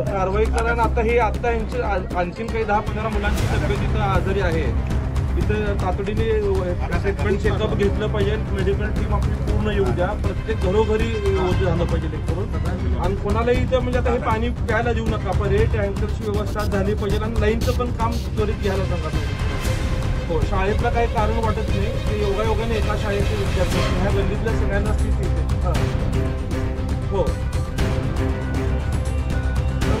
कारवाई करा. आता यांची आणखीन काही 10-15 मुलांची तब्येत इथं आजारी आहे. इथं तातडीने ट्रीटमेंट चेकअप घेतलं पाहिजे. मेडिकल टीम आपली पूर्ण येऊ द्या. प्रत्येक घरोघरी झालं पाहिजे करून. आणि कोणालाही इथं म्हणजे आता हे पाणी प्यायला देऊ नका. पण हे टँकरची व्यवस्था झाली पाहिजे आणि लाईनचं पण काम त्वरित घ्यायला सांगा. हो, शाळेतलं काही कारण वाटत नाही की योगायोगाने एका शाळेचे विद्यार्थी ह्या गल्लीतल्या सगळ्यांनाच ती हो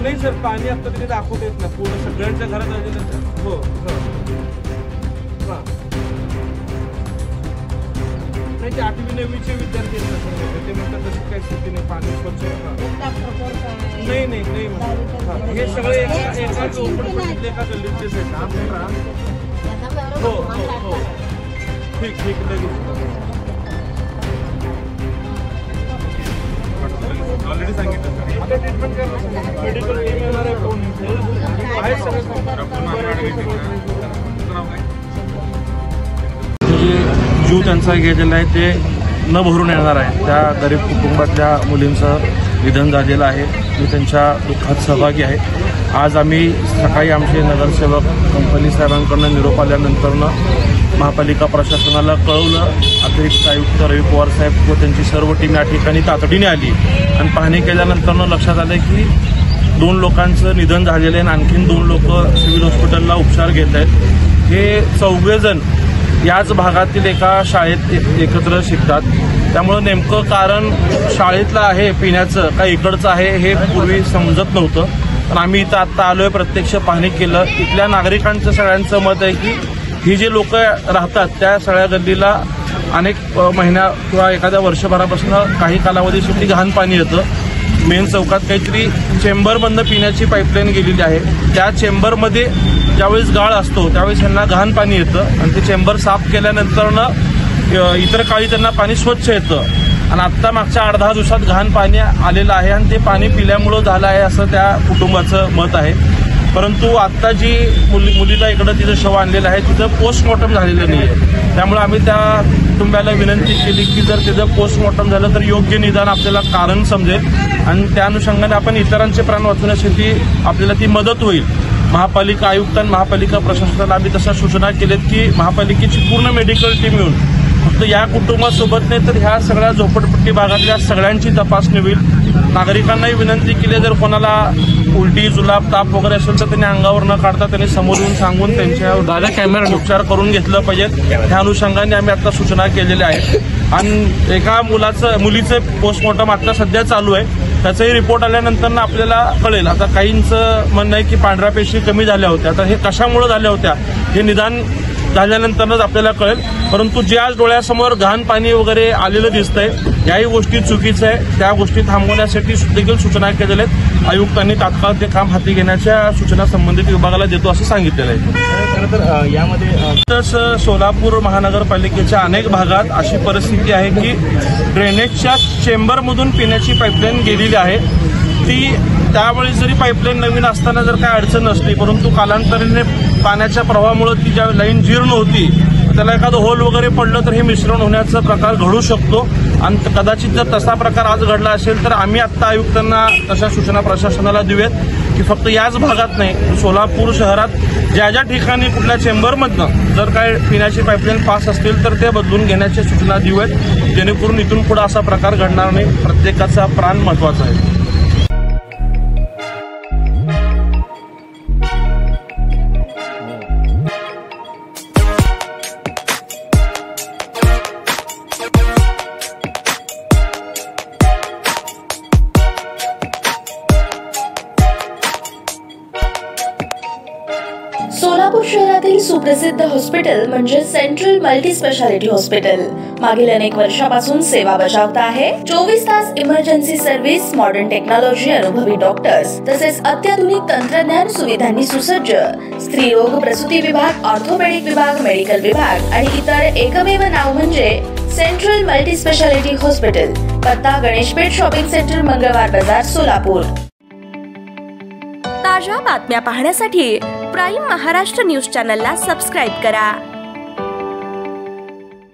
नाही सर, पाणी आता तिथे दाखवता येत ना पूर्ण सगळ्यांच्या घरात आलेलं. हो नाही, ते 8वी-9वीचे विद्यार्थी ते म्हणतात तशी काही स्थिती नाही. पाणी स्वच्छ नाही नाही नाही हे सगळे एका झोपडपट्टीतले एका गल्लीतलेच आहेत. हो हो हो ठीक ठीक लगेच ऑलरेडी सांगितलं. आता ट्रीटमेंट करणार मेडिकल टीम येणार आहे. कोण आहे जीव त्यांचा गेलेला आहे ते न भरून येणार आहे. त्या गरीब कुटुंबातल्या मुलींचं निधन झालेलं आहे. मी त्यांच्या दुःखात सहभागी आहे. आज आम्ही सकाळी आमचे नगरसेवक कंपनी साहेबांकडून निरोप आल्यानंतरनं महापालिका प्रशासनाला कळवलं. अतिरिक्त आयुक्त रवी पवार साहेब व त्यांची सर्व टीम या ठिकाणी तातडीने आली आणि पाहणी केल्यानंतरनं लक्षात आलं की 2 लोकांचं निधन झालेलं आहे आणि आणखीन 2 लोक सिव्हिल हॉस्पिटलला उपचार घेत आहेत. हे 4 जण याच भागातील एका शाळेत एकत्र शिकतात. त्यामुळं नेमकं कारण शाळेतलं आहे पिण्याचं का इकडचं आहे हे पूर्वी समजत नव्हतं. पण आम्ही इथं आत्ता आलोय, प्रत्यक्ष पाहणी केलं. इथल्या नागरिकांचं सगळ्यांचं मत आहे की ही जे लोक राहतात त्या सगळ्या गल्लीला अनेक महिन्या किंवा एखाद्या वर्षभरापासून काही कालावधीसाठी घाण पाणी येतं. मेन चौकात काहीतरी चेंबरमधनं पिण्याची पाईपलाईन गेलेली आहे. त्या चेंबरमध्ये ज्यावेळेस गाळ असतो त्यावेळेस त्यांना घाण पाणी येतं आणि ते चेंबर साफ केल्यानंतरनं इतर काळी त्यांना पाणी स्वच्छ येतं. आणि आत्ता मागच्या 8-10 दिवसात घाण पाणी आलेलं आहे आणि ते पाणी पिल्यामुळं झालं आहे असं त्या कुटुंबाचं मत आहे. परंतु आत्ता जी मुलीला इकडं तिचं शव आणलेलं आहे तिथं पोस्टमॉर्टम झालेलं नाही आहे. त्यामुळे आम्ही त्या कुटुंबाला विनंती केली की जर तिथं पोस्टमॉर्टम झालं तर योग्य निदान आपल्याला कारण समजेल आणि त्या अनुषंगाने आपण इतरांचे प्राण वाचवण्यासाठी आपल्याला ती मदत होईल. महापालिका आयुक्त आणि महापालिका प्रशासनाला आम्ही तशा सूचना केल्यात की महापालिकेची पूर्ण मेडिकल टीम येऊन फक्त या कुटुंबासोबत नाही तर ह्या सगळ्या झोपडपट्टी भागातल्या सगळ्यांची तपासणी होईल. नागरिकांनाही विनंती केली जर कोणाला उलटी जुलाब ताप वगैरे असेल तर त्यांनी अंगावर न काढता त्यांनी समोर येऊन सांगून त्यांच्या कॅमेरा उपचार करून घेतलं पाहिजेत. ह्या अनुषंगाने आम्ही आता सूचना केलेल्या आहेत. आणि एका मुलीचं पोस्टमॉर्टम आता सध्या चालू आहे. त्याचाही रिपोर्ट आल्यानंतर आपल्याला कळेल. आता काहींचं म्हणणं आहे की पांढऱ्या पेशी कमी झाल्या होत्या. आता हे कशामुळे झाल्या होत्या हे निदान झाल्यानंतरच आपल्याला कळेल. परंतु जे आज डोळ्यासमोर घाण पाणी वगैरे आलेलं दिसतंय याही गोष्टी चुकीचं आहे. त्या गोष्टी थांबवण्यासाठी देखील सूचना केलेल्या आहेत. आयुक्तांनी तात्काळ ते काम हाती घेण्याच्या सूचना संबंधित विभागाला देतो असं सांगितलेलं आहे. खरं तर यामध्ये सोलापूर महानगरपालिकेच्या अनेक भागात अशी परिस्थिती आहे की ड्रेनेजच्या चेंबरमधून पिण्याची पाईपलाईन गेलेली आहे. ती त्यावेळी जरी पाईपलाईन नवीन असताना जर काही अडचण नसली परंतु कालांतराने पाण्याच्या प्रवाहामुळे ती ज्या लाईन जीर्ण होती त्याला एखादं होल वगैरे पडलं तर हे मिश्रण होण्याचा प्रकार घडू शकतो. आणि कदाचित जर तसा प्रकार आज घडला असेल तर आम्ही आत्ता आयुक्तांना तशा सूचना प्रशासनाला देऊयात की फक्त याच भागात नाही सोलापूर शहरात ज्या ज्या ठिकाणी कुठल्या चेंबरमधनं जर काय पिण्याची पाईपलाईन पास असतील तर ते बदलून घेण्याच्या सूचना देऊयात जेणेकरून इथून पुढे असा प्रकार घडणार नाही. प्रत्येकाचा प्राण महत्त्वाचा आहे. सोलापूर शहरातील सुप्रसिद्ध हॉस्पिटल म्हणजे सेंट्रल मल्टी स्पेशालिटी हॉस्पिटल मागील अनेक वर्षापासून सेवा बजावत आहे. 24 तास इमर्जन्सी सर्व्हिस, मॉडर्न टेक्नॉलॉजी, अनुभवी डॉक्टर्स तसेच अत्याधुनिक तंत्रज्ञान सुविधांनी सुसज्ज स्त्रीरोग प्रसूती विभाग, ऑर्थोपेडिक विभाग, मेडिकल विभाग आणि इतर एकमेव नाव म्हणजे सेंट्रल मल्टी स्पेशालिटी हॉस्पिटल. पत्ता गणेशपेठ शॉपिंग सेंटर, मंगळवार बाजार, सोलापूर. ताज्या बातम्या पाहण्यासाठी प्राईम महाराष्ट्र न्यूज चॅनलला सबस्क्राईब करा.